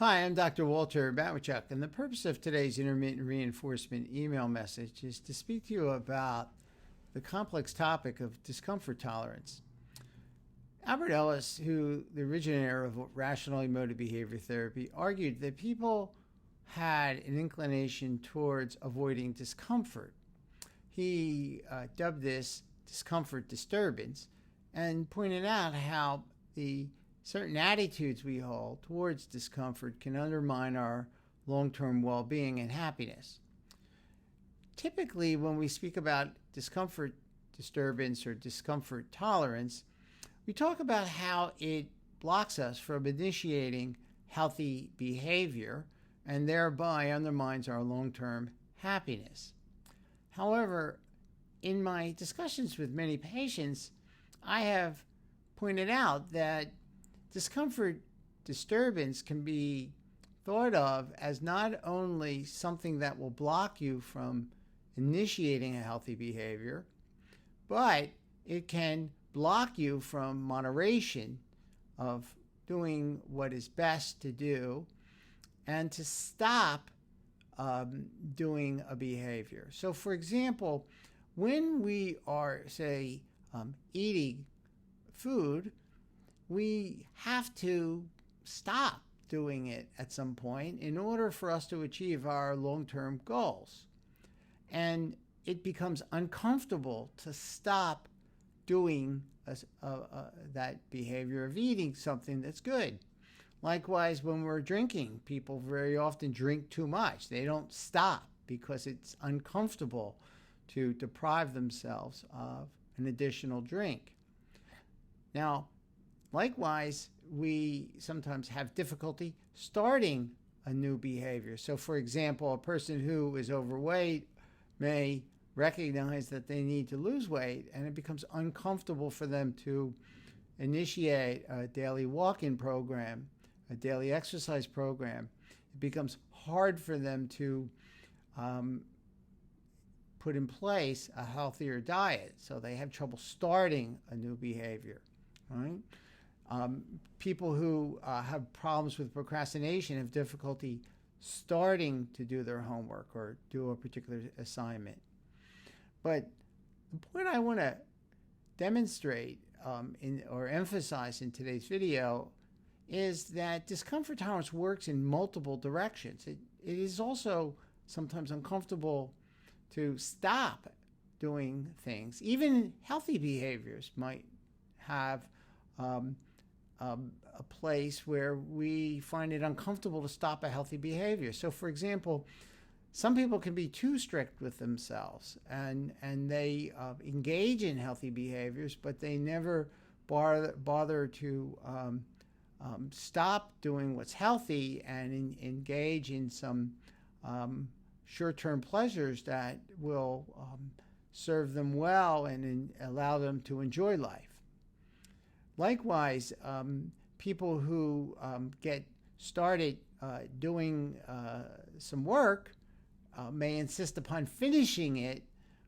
Hi, I'm Dr. Walter Batwichuk, and the purpose of today's intermittent reinforcement email message is to speak to you about the complex topic of discomfort tolerance. Albert Ellis, who the originator of rational emotive behavior therapy, argued that people had an inclination towards avoiding discomfort. He dubbed this discomfort disturbance and pointed out how the certain attitudes we hold towards discomfort can undermine our long-term well-being and happiness. Typically, when we speak about discomfort disturbance or discomfort tolerance, we talk about how it blocks us from initiating healthy behavior and thereby undermines our long-term happiness. However, in my discussions with many patients, I have pointed out that discomfort disturbance can be thought of as not only something that will block you from initiating a healthy behavior, but it can block you from moderation of doing what is best to do and to stop doing a behavior. So, for example, when we are, say, eating food, we have to stop doing it at some point in order for us to achieve our long-term goals. And it becomes uncomfortable to stop doing that behavior of eating something that's good. Likewise, when we're drinking, people very often drink too much. They don't stop because it's uncomfortable to deprive themselves of an additional drink. Now, likewise, we sometimes have difficulty starting a new behavior. So, for example, a person who is overweight may recognize that they need to lose weight, and it becomes uncomfortable for them to initiate a daily walk-in program, a daily exercise program. It becomes hard for them to put in place a healthier diet, so they have trouble starting a new behavior, right? People who have problems with procrastination have difficulty starting to do their homework or do a particular assignment. But the point I want to demonstrate or emphasize in today's video is that discomfort tolerance works in multiple directions. It is also sometimes uncomfortable to stop doing things. Even healthy behaviors might have a place where we find it uncomfortable to stop a healthy behavior. So, for example, some people can be too strict with themselves and they engage in healthy behaviors, but they never bother to stop doing what's healthy and engage in some short-term pleasures that will serve them well and allow them to enjoy life. Likewise, people who get started doing some work may insist upon finishing it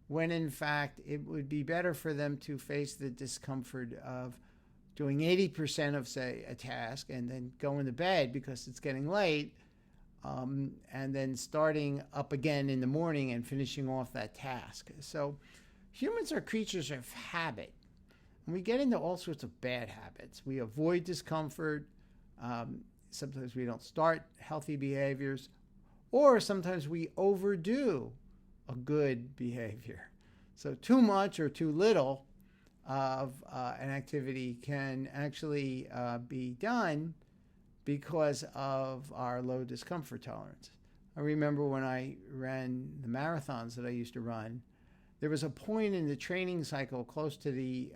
when in fact it would be better for them to face the discomfort of doing 80% of, say, a task and then going to bed because it's getting late, and then starting up again in the morning and finishing off that task. So humans are creatures of habit. And we get into all sorts of bad habits. We avoid discomfort. Sometimes we don't start healthy behaviors. Or sometimes we overdo a good behavior. So too much or too little of an activity can actually be done because of our low discomfort tolerance. I remember when I ran the marathons that I used to run, there was a point in the training cycle close to the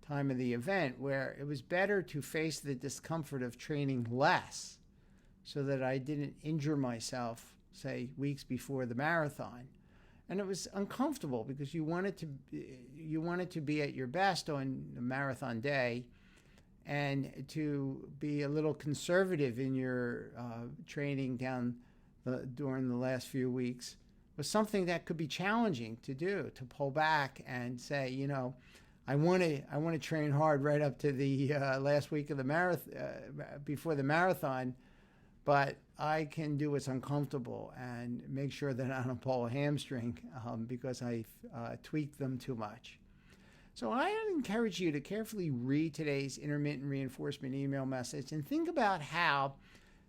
time of the event where it was better to face the discomfort of training less so that I didn't injure myself, say, weeks before the marathon. And it was uncomfortable because you wanted to be at your best on the marathon day and to be a little conservative in your training during the last few weeks was something that could be challenging to do, to pull back and say, you know, I want to train hard right up to the last week of the marathon, before the marathon, but I can do what's uncomfortable and make sure that I don't pull a hamstring because I tweaked them too much. So I encourage you to carefully read today's intermittent reinforcement email message and think about how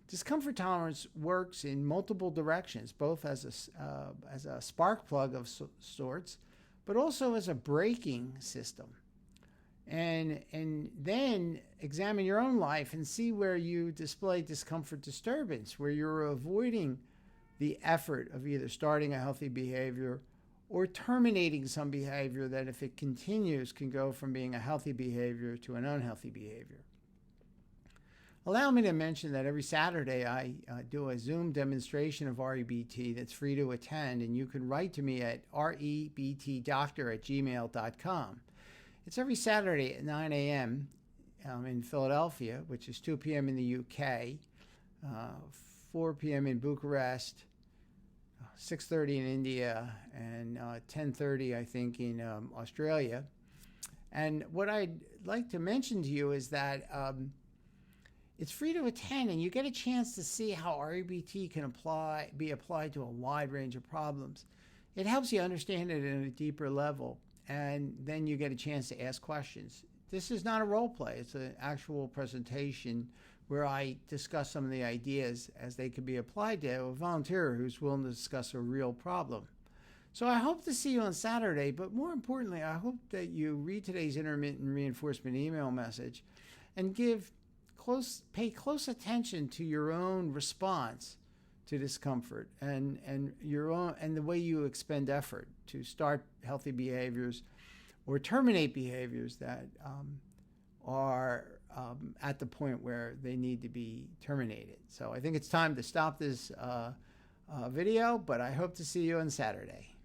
discomfort tolerance works in multiple directions, both as a spark plug of sorts, but also as a braking system. And then examine your own life and see where you display discomfort disturbance, where you're avoiding the effort of either starting a healthy behavior or terminating some behavior that, if it continues, can go from being a healthy behavior to an unhealthy behavior. Allow me to mention that every Saturday I do a Zoom demonstration of REBT that's free to attend, and you can write to me at rebtdoctor@gmail.com. It's every Saturday at 9 a.m. In Philadelphia, which is 2 p.m. in the UK, 4 p.m. in Bucharest, 6:30 in India, and 10:30, I think, in Australia. And what I'd like to mention to you is that it's free to attend, and you get a chance to see how REBT can be applied to a wide range of problems. It helps you understand it at a deeper level, and then you get a chance to ask questions. This is not a role play. It's an actual presentation where I discuss some of the ideas as they can be applied to a volunteer who's willing to discuss a real problem. So I hope to see you on Saturday, but more importantly, I hope that you read today's intermittent reinforcement email message and pay close attention to your own response to discomfort and the way you expend effort to start healthy behaviors or terminate behaviors that are at the point where they need to be terminated. So I think it's time to stop this video, but I hope to see you on Saturday.